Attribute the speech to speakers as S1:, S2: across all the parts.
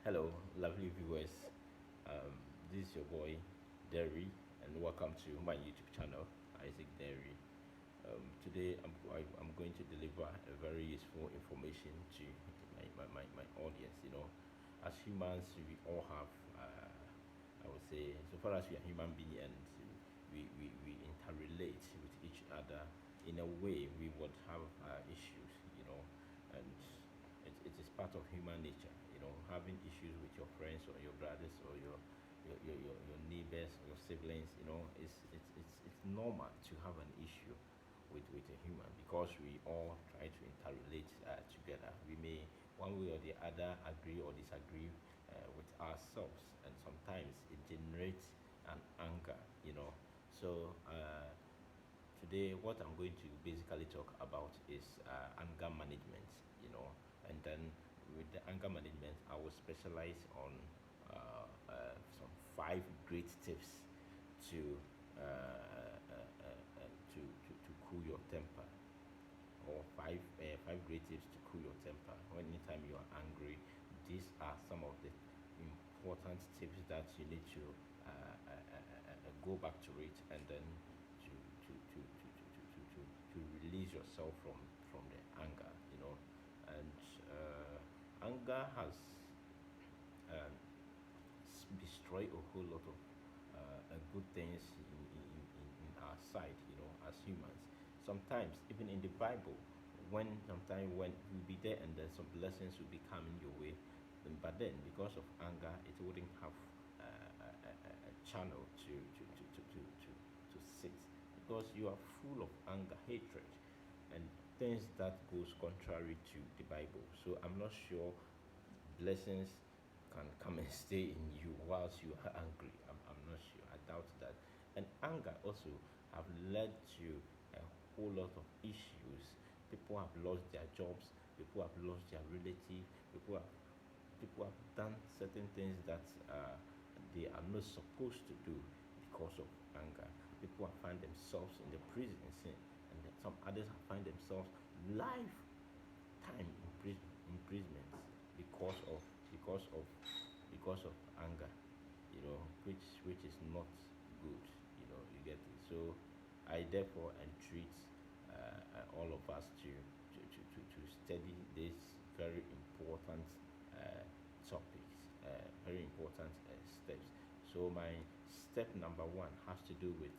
S1: Hello, lovely viewers. This is your boy Derry, and welcome to my YouTube channel, Isaac Derry. Today, I'm going to deliver a very useful information to my audience. As humans, we all have, I would say, so far as we are human beings and we interrelate with each other, in a way, we would have issues, and it is part of human nature, having issues with your friends or your brothers or your neighbors or your siblings, it's normal to have an issue with a human because we all try to interrelate together. We may, one way or the other, agree or disagree with ourselves, and sometimes it generates an anger, So, today, what I'm going to basically talk about is anger management, and then with the anger management, I will specialize on some five great tips to to cool your temper, or five great tips to cool your temper. When anytime you are angry, these are some of the important tips that you need to go back to it, and then to release yourself from the anger, and anger has um, destroyed a whole lot of good things in our side, as humans. Sometimes, even in the Bible, when you'll be there and then some blessings will be coming your way, but then because of anger, it wouldn't have a channel to sit, because you are full of anger, hatred, and things that goes contrary to the Bible. So I'm not sure blessings can come and stay in you whilst you are angry. I'm not sure. I doubt that. And anger also have led to a whole lot of issues. People have lost their jobs. People have lost their relative. People have done certain things that they are not supposed to do because of anger. People have find themselves in the prison, and then some others have find themselves lifetime imprisonment because of anger, which is not good. You get it. So I therefore entreat all of us to study these very important uh, topics, very important steps. So my step number one has to do with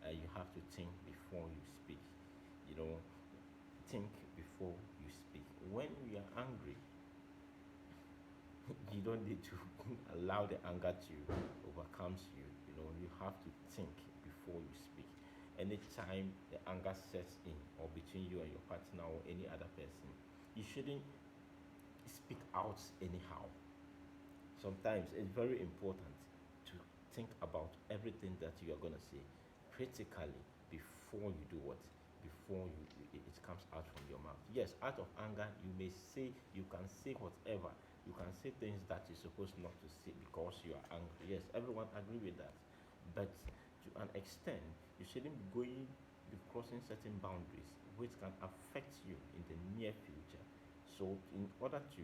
S1: you have to think before you speak. You know, think before you speak. When you are angry, you don't need to allow the anger to overcome you. You have to think before you speak. Anytime the anger sets in, or between you and your partner or any other person, you shouldn't speak out anyhow. Sometimes it's very important to think about everything that you are going to say critically before you do what, before it comes out from your mouth. Yes, out of anger you may say, you can say whatever, you can say things that you're supposed not to say because you are angry. Yes, everyone agree with that, but to an extent you shouldn't be crossing certain boundaries which can affect you in the near future. So in order to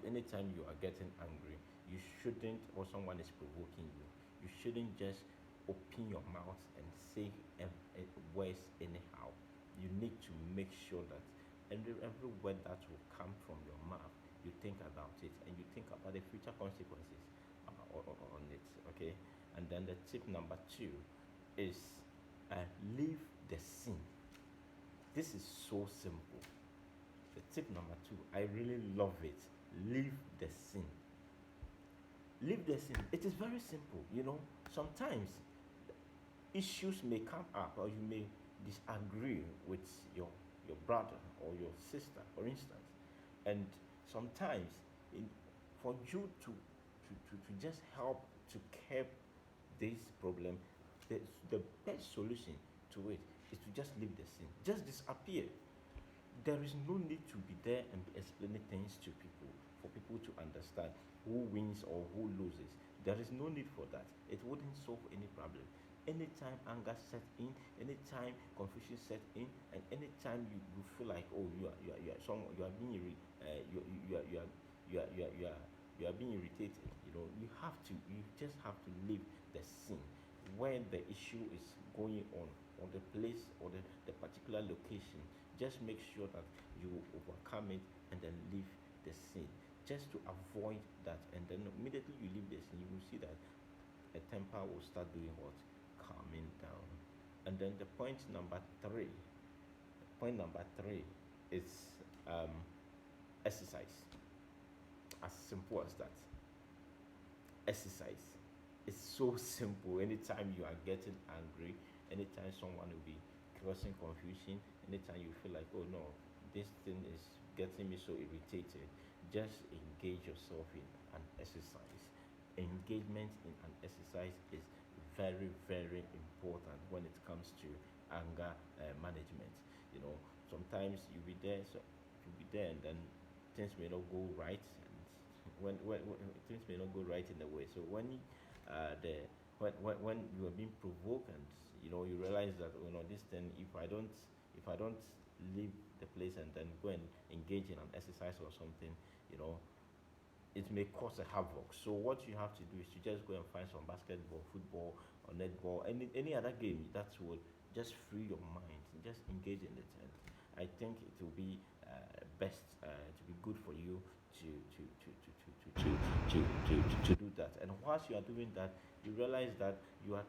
S1: anytime you are getting angry, you shouldn't, or someone is provoking you, you shouldn't just open your mouth and say words anyhow. You need to make sure that every word that will come from your mouth, you think about it, and you think about the future consequences on it. Okay, and then the tip number two is leave the scene. This is so simple. The tip number two, I really love it. Leave the scene. Leave the scene. It is very simple. Sometimes issues may come up, or you may disagree with your brother or your sister, for instance, and sometimes in, for you to just help to curb this problem, the best solution to it is to just leave the scene, just disappear. There is no need to be there and be explaining things to people for people to understand who wins or who loses. There is no need for that. It wouldn't solve any problem. Anytime anger set in, anytime confusion set in, and anytime you feel like, oh, you are being you are being irritated, you just have to leave the scene when the issue is going on the place or the particular location. Just make sure that you overcome it and then leave the scene, just to avoid that. And then immediately you leave the scene, you will see that a temper will start doing what? Calming down. And then the point number three is um, exercise. As simple as that. Exercise. It's so simple. Anytime you are getting angry, anytime someone will be causing confusion, anytime you feel like, oh no, this thing is getting me so irritated, just engage yourself in an exercise. Engagement in an exercise is very, very important when it comes to anger management. You know, sometimes you'll be there, and then things may not go right, and when things may not go right in the way. So the when you are being provoked, and you realize that, this thing, if I don't leave the place and then go and engage in an exercise or something, you know it may cause a havoc. So what you have to do is to just go and find some basketball, football, or netball, any other game that would just free your mind. Just engage in it, and I think it will be best to be good for you to do that. And whilst you are doing that, you realize that you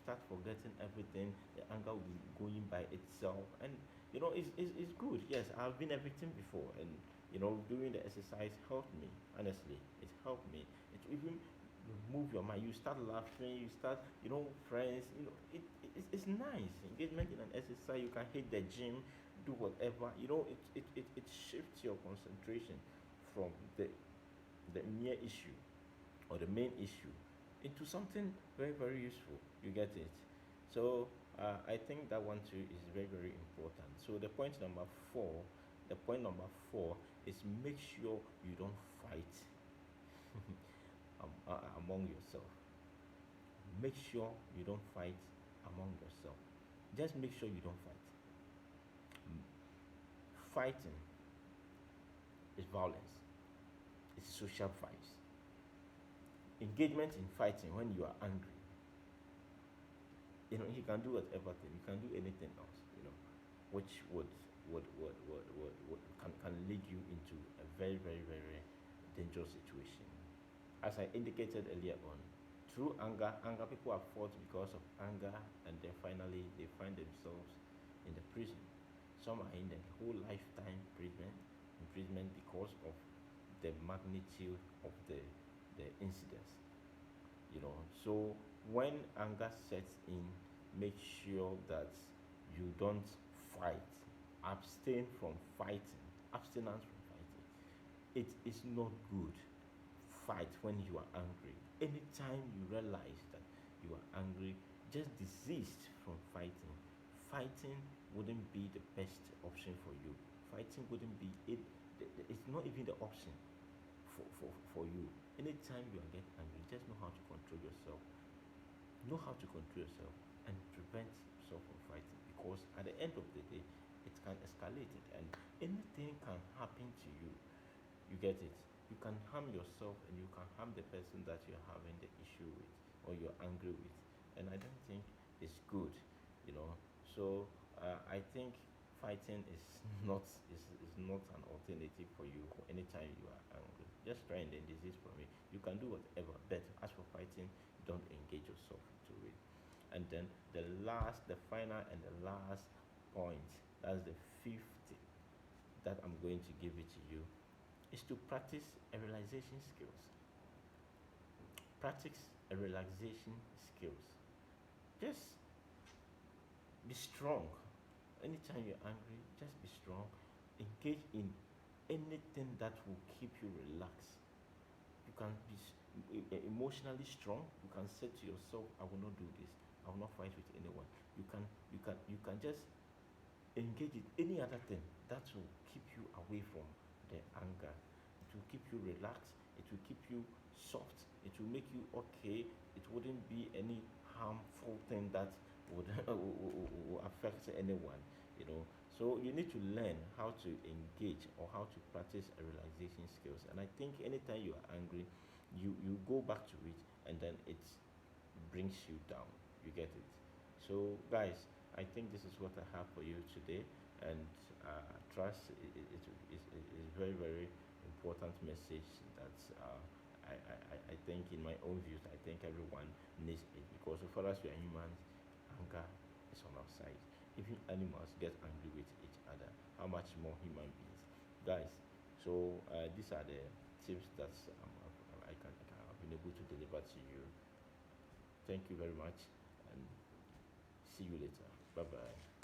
S1: start forgetting everything. The anger will be going by itself, and it's good. Yes, I've been a victim before, and doing the exercise helped me. Honestly, it helped me. It even move your mind. You start laughing. You start, friends. It's nice engagement in an exercise. You can hit the gym, do whatever. It shifts your concentration from the mere issue or the main issue into something very, very useful. You get it? So I think that one too is very, very important. So the point number four is, make sure you don't fight among yourself. Make sure you don't fight among yourself. Just make sure you don't fight. Fighting is violence. It's social vibes. Engagement in fighting when you are angry, you can do whatever thing, you can do anything else, which can lead you into a very, very, very dangerous situation. As I indicated earlier on, through anger people have fought because of anger, and then finally they find themselves in the prison. Some are in the whole lifetime imprisonment because of the magnitude of the incidents. So when anger sets in, make sure that you don't fight. Abstinence from fighting. It is not good. Fight when you are angry. Anytime you realize that you are angry, just desist from fighting. Fighting wouldn't be the best option for you. Fighting wouldn't be it. It's not even the option for you. Anytime you are getting angry, just know how to control yourself. Know how to control yourself and prevent yourself from fighting, because at the end of the day, it can escalate it, and anything can happen to you. You get it? You can harm yourself, and you can harm the person that you're having the issue with or you're angry with. And I don't think it's good, you know. So I think fighting is not an alternative for you anytime you are angry. Just try and then desist from it. You can do whatever, but as for fighting, don't engage yourself into it. And then the final and the last point, that's the fifth that I'm going to give it to you, is to practice a relaxation skills. Practice a relaxation skills. Just be strong. Anytime you're angry, just be strong. Engage in anything that will keep you relaxed. You can be emotionally strong. You can say to yourself, I will not do this. I will not fight with anyone. You can just engage in any other thing that will keep you away from the anger. It will keep you relaxed. It will keep you soft. It will make you okay. It wouldn't be any harmful thing that would will affect anyone. So you need to learn how to engage or how to practice a realization skills. And I think anytime you are angry, you go back to it, and then it brings you down. You get it? So guys, I think this is what I have for you today. And trust is very, very important message that I think, in my own views, I think everyone needs it, because so far as we are humans, anger is on our side. Even animals get angry with each other. How much more human beings, guys? So these are the tips that I've been able to deliver to you. Thank you very much, and see you later. Bye bye.